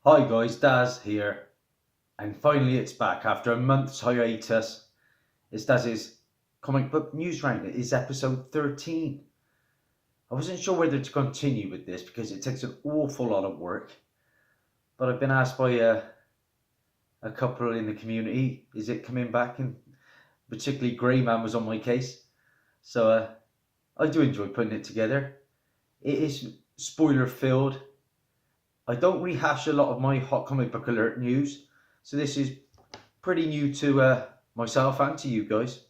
Hi guys, Daz here, and finally it's back after a month's hiatus. It's Daz's comic book news round. It is episode 13. I wasn't sure whether to continue with this because it takes an awful lot of work, but I've been asked by a couple in the community, is it coming back? And particularly Greyman was on my case, so I do enjoy putting it together. It is spoiler filled. I don't rehash a lot of my hot comic book alert news, so this is pretty new to myself and to you guys.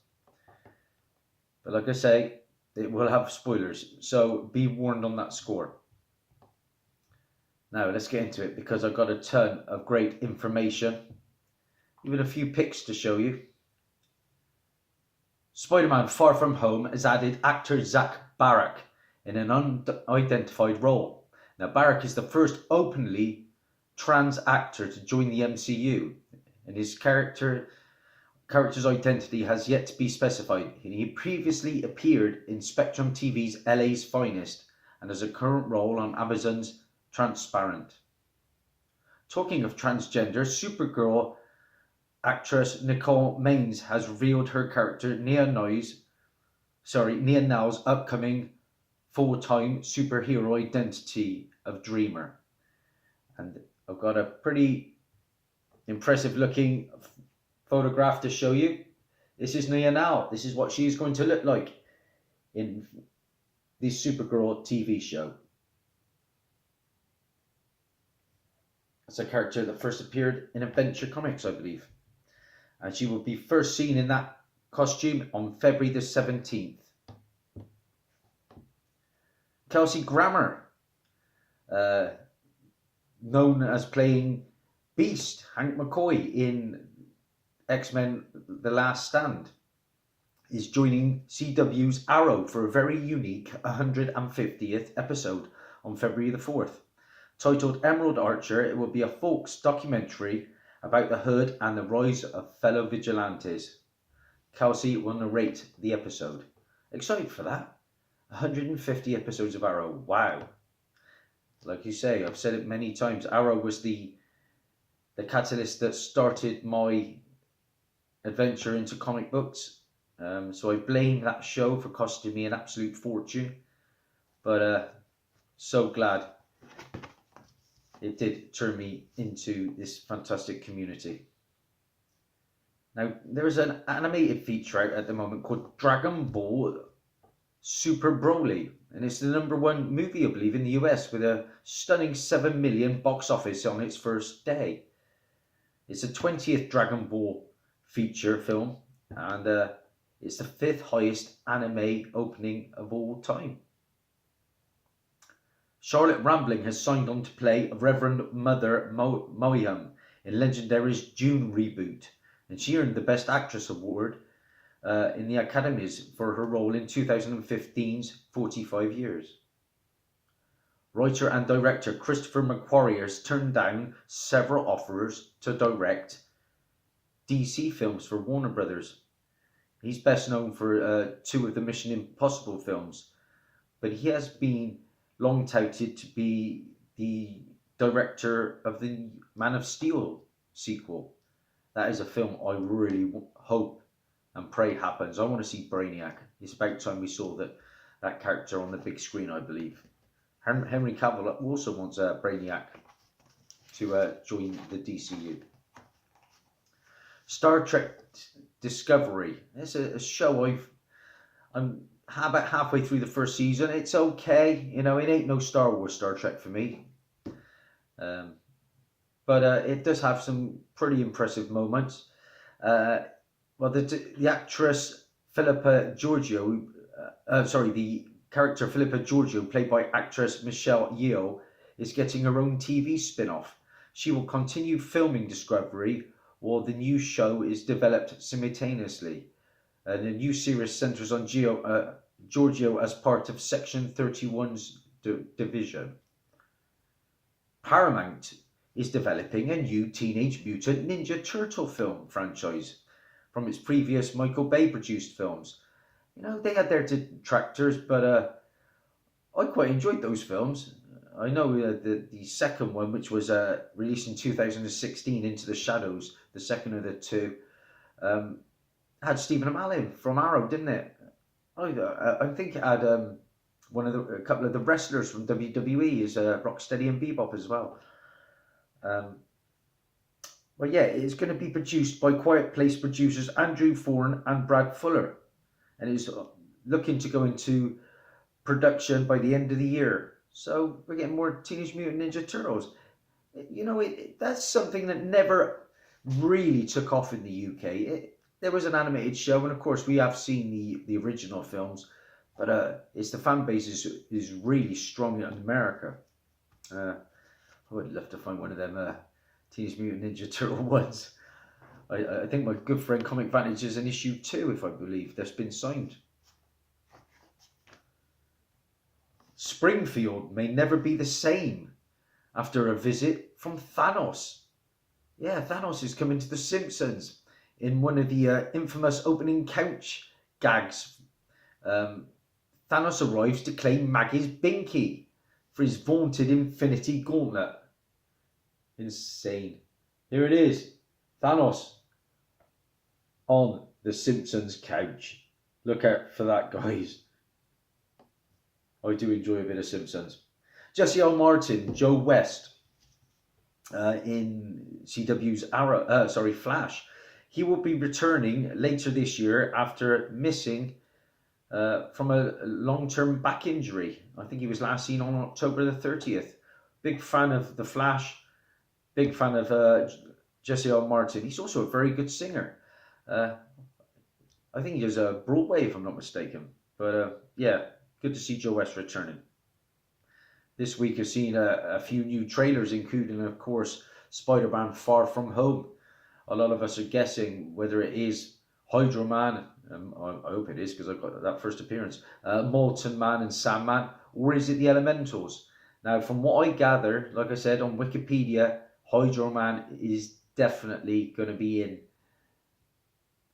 But like I say, it will have spoilers, so be warned on that score. Now let's get into it because I've got a ton of great information, even a few pics to show you. Spider-Man Far From Home has added actor Zach Barak in an unidentified role. Now Barak is the first openly trans actor to join the MCU, and his character's identity has yet to be specified. He previously appeared in Spectrum TV's LA's Finest and has a current role on Amazon's Transparent. Talking of transgender, Supergirl actress Nicole Maines has revealed her character Nia Now's upcoming full-time superhero identity of Dreamer. And I've got a pretty impressive looking photograph to show you. This is Nia now. This is what she's going to look like in this Supergirl TV show. It's a character that first appeared in Adventure Comics, I believe. And she will be first seen in that costume on February the 17th. Kelsey Grammer, known as playing Beast, Hank McCoy in X-Men The Last Stand, is joining CW's Arrow for a very unique 150th episode on February the 4th. Titled Emerald Archer, it will be a folks documentary about the Hood and the rise of fellow vigilantes. Kelsey will narrate the episode. Excited for that. 150 episodes of Arrow. Wow. Like you say, I've said it many times, Arrow was the catalyst that started my adventure into comic books. So I blame that show for costing me an absolute fortune. But so glad it did turn me into this fantastic community. Now, there is an animated feature out at the moment called Dragon Ball Super Broly, and it's the #1 movie, I believe, in the US with a stunning 7 million box office on its first day. It's the 20th Dragon Ball feature film, and it's the 5th highest anime opening of all time. Charlotte Rampling has signed on to play Reverend Mother Mohiam in Legendary's June reboot, and she earned the Best Actress award in the Academies for her role in 2015's 45 Years. Writer and director Christopher McQuarrie has turned down several offers to direct DC films for Warner Brothers. He's best known for 2 of the Mission Impossible films, but he has been long touted to be the director of the Man of Steel sequel. That is a film I really hope and pray happens. I want to see Brainiac. It's about time we saw that character on the big screen, I believe. Henry Cavill also wants Brainiac to join the DCU. Star Trek Discovery. It's a show I'm about halfway through the first season. It's okay, it ain't no Star Wars Star Trek for me. But it does have some pretty impressive moments. Well, the actress Philippa Giorgio, the character Philippa Giorgio, played by actress Michelle Yeoh, is getting her own TV spin-off. She will continue filming Discovery while the new show is developed simultaneously. The new series centers on Giorgio as part of Section 31's division. Paramount is developing a new Teenage Mutant Ninja Turtle film franchise from its previous Michael Bay produced films. They had their detractors, but I quite enjoyed those films. I know the second one, which was released in 2016, Into the Shadows, the second of the two, um, had Stephen Amell from Arrow, didn't it? I think it had a couple of the wrestlers from WWE is Rocksteady and Bebop as well. Well, yeah, it's going to be produced by Quiet Place producers Andrew Foran and Brad Fuller, and it's looking to go into production by the end of the year. So we're getting more Teenage Mutant Ninja Turtles. You know, that's something that never really took off in the UK. There was an animated show, and of course we have seen the original films, but it's the fan base is really strong in America. I would love to find one of them Teenage Mutant Ninja Turtle ones. I think my good friend Comic Vantage is an issue 2, if I believe, that's been signed. Springfield may never be the same after a visit from Thanos. Yeah, Thanos is coming to The Simpsons in one of the infamous opening couch gags. Thanos arrives to claim Maggie's binky for his vaunted Infinity Gauntlet. Insane. Here it is. Thanos on The Simpsons couch. Look out for that, guys. I do enjoy a bit of Simpsons. Jesse L. Martin, Joe West in CW's Flash. He will be returning later this year after missing from a long-term back injury. I think he was last seen on October the 30th. Big fan of The Flash. Big fan of Jesse L. Martin. He's also a very good singer. I think he does Broadway, if I'm not mistaken. But yeah, good to see Joe West returning. This week I've seen a few new trailers, including, of course, Spider-Man Far From Home. A lot of us are guessing whether it is Hydro Man, I hope it is because I got that first appearance, Molten Man and Sandman, or is it the Elementals? Now, from what I gather, like I said on Wikipedia, Hydro Man is definitely going to be in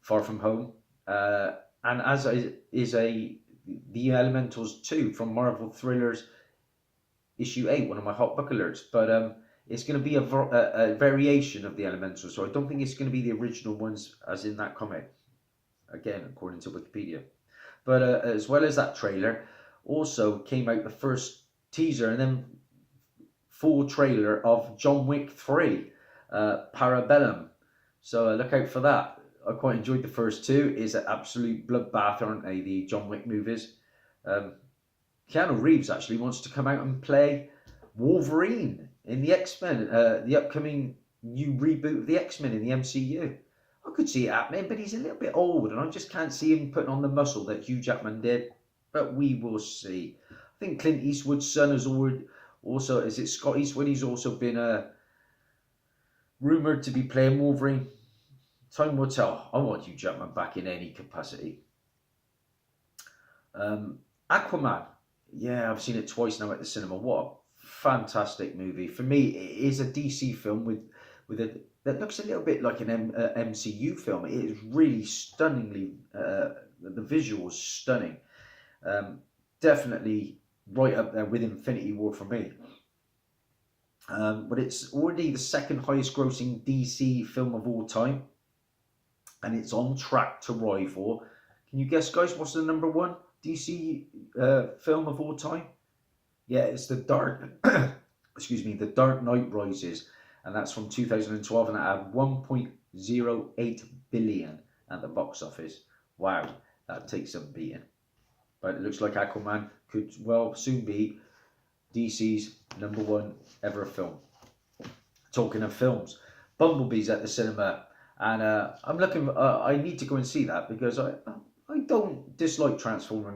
Far From Home, and as is the Elementals 2 from Marvel Thrillers issue 8, one of my hot book alerts. But it's going to be a variation of the Elementals, so I don't think it's going to be the original ones as in that comic. Again, according to Wikipedia. But as well as that trailer, also came out the first teaser and then full trailer of John Wick 3, Parabellum. So look out for that. I quite enjoyed the first two. It's an absolute bloodbath, aren't they, the John Wick movies? Keanu Reeves actually wants to come out and play Wolverine in the X-Men, the upcoming new reboot of the X-Men in the MCU. I could see it happening, but he's a little bit old, and I just can't see him putting on the muscle that Hugh Jackman did. But we will see. I think Clint Eastwood's son has also, is it Scott Eastwood? He's also been rumoured to be playing Wolverine. Time will tell. I want Hugh Jackman back in any capacity. Aquaman. Yeah, I've seen it twice now at the cinema. What a fantastic movie. For me, it is a DC film that looks a little bit like an MCU film. It is really stunningly, the visuals stunning. Definitely right up there with Infinity War for me. But it's already the second highest grossing DC film of all time. And it's on track to rival. Can you guess, guys, what's the number one DC film of all time? Yeah, it's the Dark Knight Rises, and that's from 2012, and it had 1.08 billion at the box office. Wow, that takes some beating. But it looks like Aquaman could well soon be DC's number one ever film. Talking of films, Bumblebee's at the cinema, and I'm looking. I need to go and see that because I don't dislike Transformer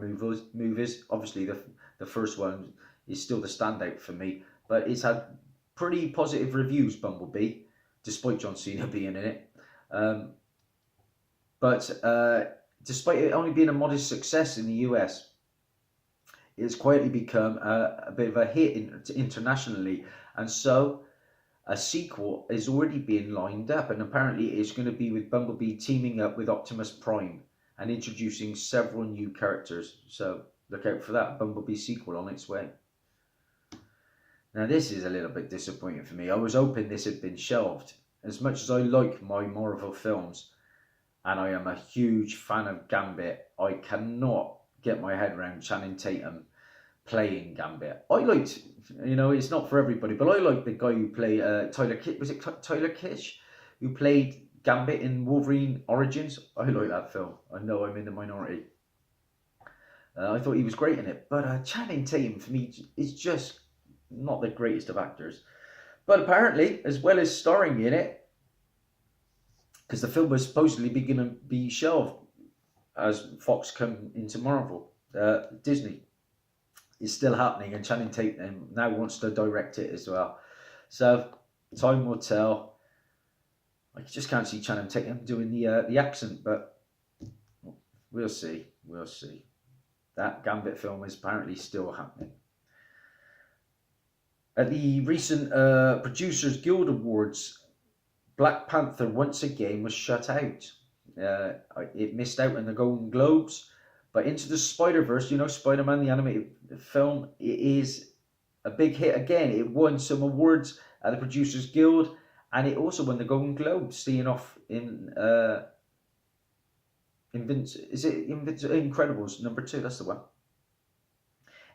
movies. Obviously, the first one is still the standout for me, but it's had pretty positive reviews, Bumblebee, despite John Cena being in it. But despite it only being a modest success in the US, it's quietly become a bit of a hit internationally, and so a sequel is already being lined up, and apparently it's going to be with Bumblebee teaming up with Optimus Prime and introducing several new characters. So look out for that Bumblebee sequel on its way. Now this is a little bit disappointing for me. I was hoping this had been shelved. As much as I like my Marvel films, and I am a huge fan of Gambit, I cannot get my head around Channing Tatum playing Gambit. I liked, it's not for everybody, but I like the guy who played Tyler Kish. Was it Tyler Kish who played Gambit in Wolverine Origins? I like that film. I know I'm in the minority. I thought he was great in it, but Channing Tatum for me is just not the greatest of actors. But apparently, as well as starring in it, because the film was supposedly going to be shelved as Fox come into Marvel, Disney is still happening, and Channing Tatum now wants to direct it as well. So time will tell. I just can't see Channing Tatum doing the accent, but we'll see. We'll see. That Gambit film is apparently still happening. At the recent Producers Guild Awards, Black Panther once again was shut out. It missed out on the Golden Globes, but Into the Spider-Verse, Spider-Man, the animated film, it is a big hit again. It won some awards at the Producers Guild, and it also won the Golden Globes, seeing off in Incredibles #2? That's the one.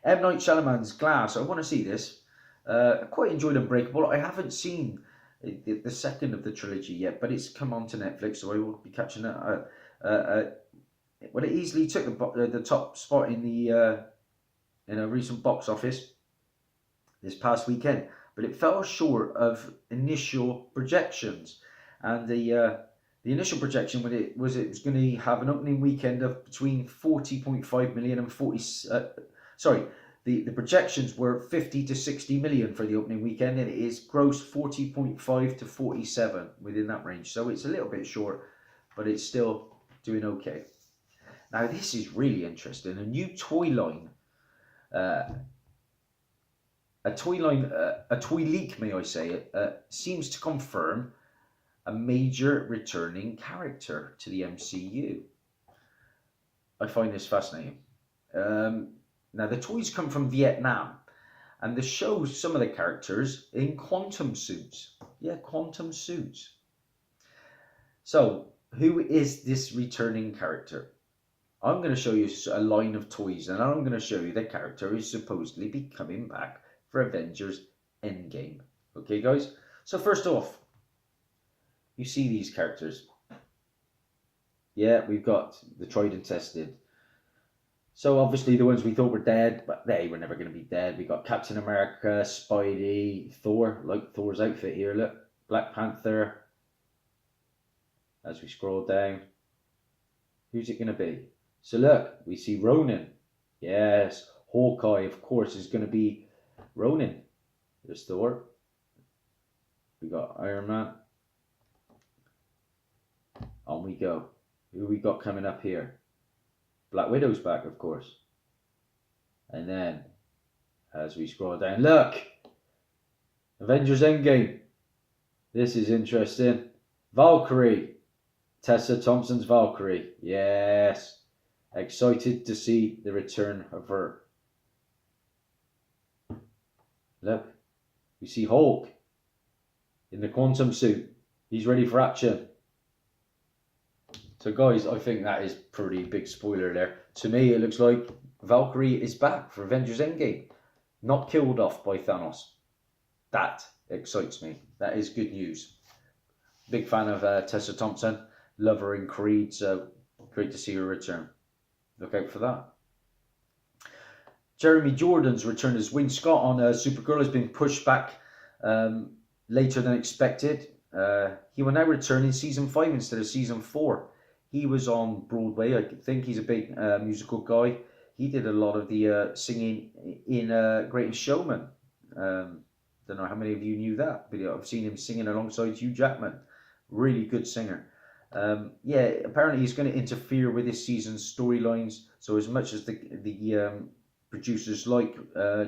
M. Night Shyamalan's Glass. I want to see this. I quite enjoyed Unbreakable. I haven't seen the second of the trilogy yet, but it's come on to Netflix, so I will be catching it. Well, it easily took the top spot in a recent box office this past weekend, but it fell short of initial projections. And the initial projection was it was going to have an opening weekend of between 40.5 million and 40. The projections were 50 to 60 million for the opening weekend, and it is gross 40.5 to 47 within that range. So it's a little bit short, but it's still doing okay. Now this is really interesting. A new toy line, a toy leak, may I say, seems to confirm a major returning character to the MCU. I find this fascinating. Now, the toys come from Vietnam, and they show some of the characters in quantum suits. Yeah, quantum suits. So, who is this returning character? I'm going to show you a line of toys, and I'm going to show you the character who's supposedly be coming back for Avengers Endgame. Okay, guys? So, first off, you see these characters. Yeah, we've got the tried and tested. So obviously the ones we thought were dead, but they were never going to be dead. We got Captain America, Spidey, Thor, like Thor's outfit here, look. Black Panther. As we scroll down. Who's it going to be? So look, we see Ronan. Yes, Hawkeye, of course, is going to be Ronan. There's Thor. We got Iron Man. On we go. Who we got coming up here? Black Widow's back, of course. And then, as we scroll down, look! Avengers Endgame. This is interesting. Valkyrie. Tessa Thompson's Valkyrie. Yes. Excited to see the return of her. Look. We see Hulk in the quantum suit. He's ready for action. So guys, I think that is pretty big spoiler there. To me, it looks like Valkyrie is back for Avengers Endgame. Not killed off by Thanos. That excites me. That is good news. Big fan of Tessa Thompson. Love her in Creed, so great to see her return. Look out for that. Jeremy Jordan's return as Wayne Scott on Supergirl has been pushed back later than expected. He will now return in season 5 instead of season 4. He was on Broadway. I think he's a big musical guy. He did a lot of the singing in Greatest Showman. Don't know how many of you knew that, but I've seen him singing alongside Hugh Jackman. Really good singer. Yeah, apparently he's going to interfere with this season's storylines. So as much as the producers like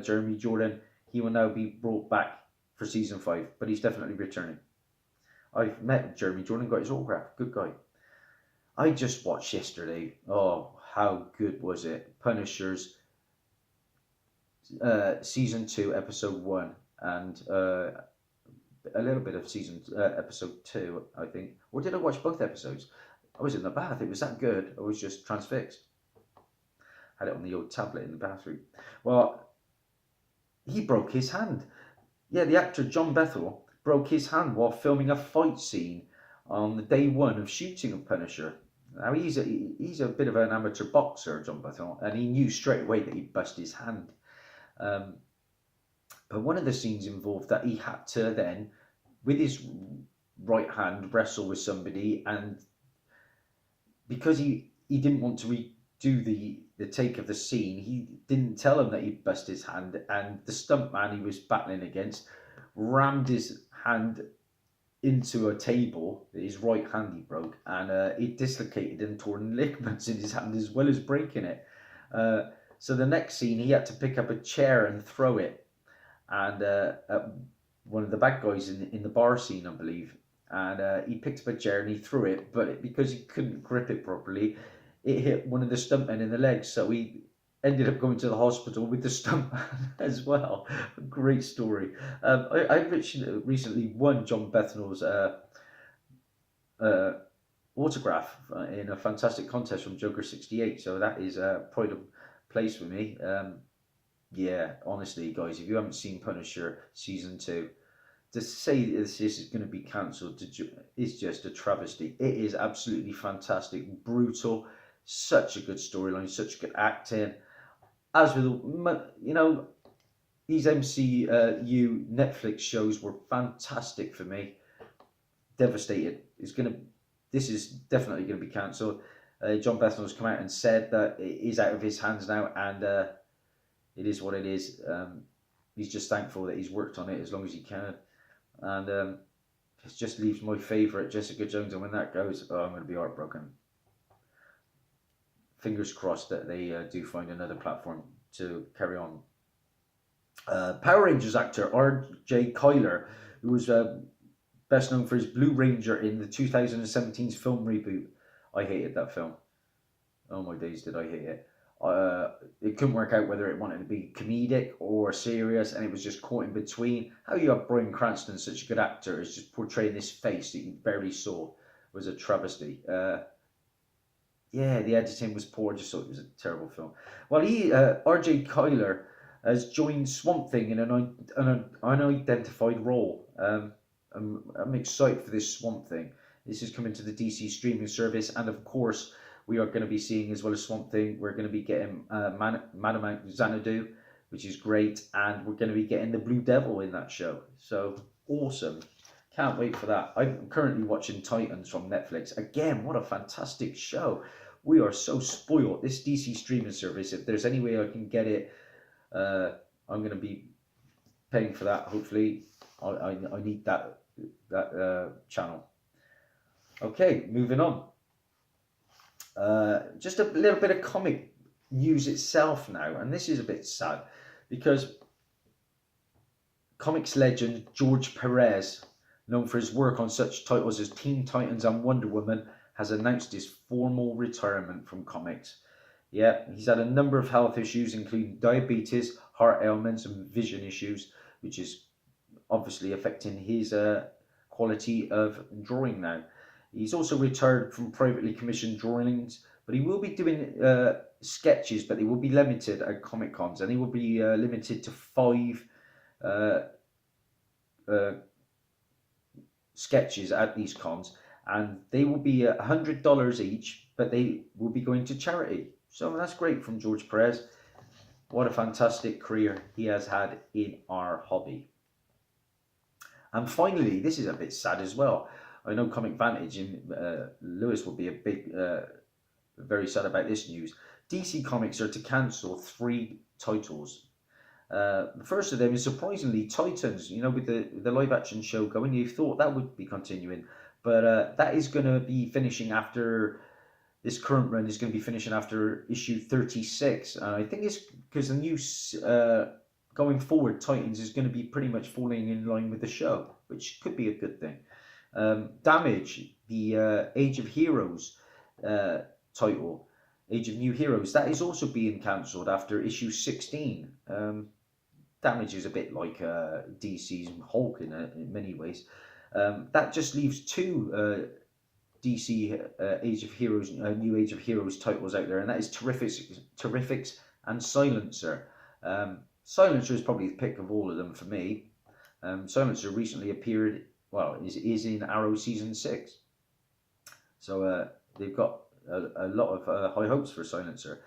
Jeremy Jordan, he will now be brought back for season 5. But he's definitely returning. I've met Jeremy Jordan, got his autograph. Good guy. I just watched yesterday. Oh, how good was it? Punishers, season 2, episode 1. and a little bit of episode 2, I think. Or did I watch both episodes? I was in the bath. It was that good. I was just transfixed. Had it on the old tablet in the bathroom. Well, he broke his hand. Yeah, the actor John Bethel broke his hand while filming a fight scene on the day one of shooting of Punisher. Now he's a bit of an amateur boxer, John Bethel, and he knew straight away that he'd bust his hand. Um, but one of the scenes involved that he had to then, with his right hand, wrestle with somebody, and because he didn't want to redo the take of the scene, he didn't tell him that he'd bust his hand, and the stuntman he was battling against rammed his hand into a table, his right hand he broke, and it dislocated and torn ligaments in his hand as well as breaking it. So the next scene, he had to pick up a chair and throw it, and one of the bad guys in the bar scene, I believe, and he picked up a chair and he threw it, but because he couldn't grip it properly, it hit one of the stuntmen in the legs, so he ended up going to the hospital with the stuntman as well. Great story. I recently won John Bethnal's autograph in a fantastic contest from Joker 68, so that is a pride of place for me. Yeah, honestly, guys, if you haven't seen Punisher season 2, to say this is going to be cancelled is just a travesty. It is absolutely fantastic, brutal, such a good storyline, such good acting. As with, you know, these MCU Netflix shows were fantastic for me. Devastated. This is definitely going to be cancelled. John Bethel has come out and said that it is out of his hands now, and it is what it is. He's just thankful that he's worked on it as long as he can, and it just leaves my favourite, Jessica Jones, and when that goes, oh, I'm going to be heartbroken. Fingers crossed that they do find another platform to carry on. Power Rangers actor R.J. Kyler, who was best known for his Blue Ranger in the 2017's film reboot. I hated that film. Oh my days, did I hate it. It couldn't work out whether it wanted to be comedic or serious, and it was just caught in between. How you have Bryan Cranston, such a good actor, is just portraying this face that you barely saw, was a travesty. Yeah, the editing was poor. I just thought it was a terrible film. Well, R.J. Kyler has joined Swamp Thing in an unidentified role. I'm excited for this Swamp Thing. This is coming to the DC streaming service, and of course, we are going to be seeing, as well as Swamp Thing, we're going to be getting Madame Xanadu, which is great, and we're going to be getting the Blue Devil in that show. So awesome. Can't wait for that. I'm currently watching Titans from Netflix. Again, what a fantastic show. We are so spoiled. This DC streaming service, if there's any way I can get it, I'm going to be paying for that, hopefully. I need that channel. Okay, moving on. Just a little bit of comic news itself now, and this is a bit sad because comics legend George Perez, known for his work on such titles as Teen Titans and Wonder Woman, has announced his formal retirement from comics. Yeah, he's had a number of health issues, including diabetes, heart ailments, and vision issues, which is obviously affecting his quality of drawing now. He's also retired from privately commissioned drawings, but he will be doing sketches, but they will be limited at Comic Cons, and they will be limited to 5 sketches at these cons, and they will be $100 each, but they will be going to charity. So that's great from George Perez. What a fantastic career he has had in our hobby. And finally, this is a bit sad as well. I know Comic Vantage and Lewis will be very sad about this news. DC Comics are to cancel 3 titles. The first of them is surprisingly Titans. You know, with the live action show going, you thought that would be continuing, but that is going to be finishing after this current run is going to be finishing after issue 36. I think it's because the news going forward, Titans is going to be pretty much falling in line with the show, which could be a good thing. Damage, the Age of Heroes title, Age of New Heroes, that is also being cancelled after issue 16. Damage is a bit like DC's Hulk in many ways. That just leaves two DC Age of Heroes, New Age of Heroes titles out there, and that is Terrifics and Silencer. Silencer is probably the pick of all of them for me. Silencer recently appeared, well, is in Arrow Season 6. So they've got a lot of high hopes for Silencer.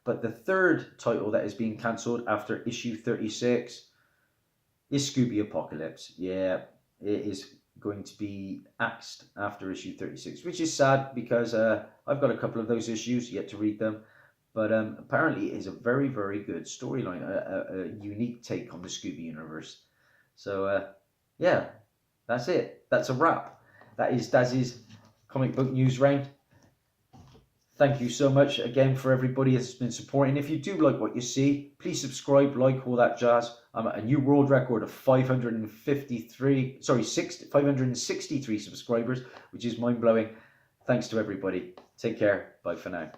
But the third title that is being cancelled after issue 36 is Scooby Apocalypse. Yeah, it is going to be axed after issue 36, which is sad because I've got a couple of those issues yet to read them. But apparently it is a very, very good storyline, a unique take on the Scooby universe. So yeah, that's it. That's a wrap. That is Dazzie's comic book news round. Thank you so much again for everybody that's been supporting. If you do like what you see, please subscribe, like, all that jazz. I'm at a new world record of 563 subscribers, which is mind-blowing. Thanks to everybody. Take care. Bye for now.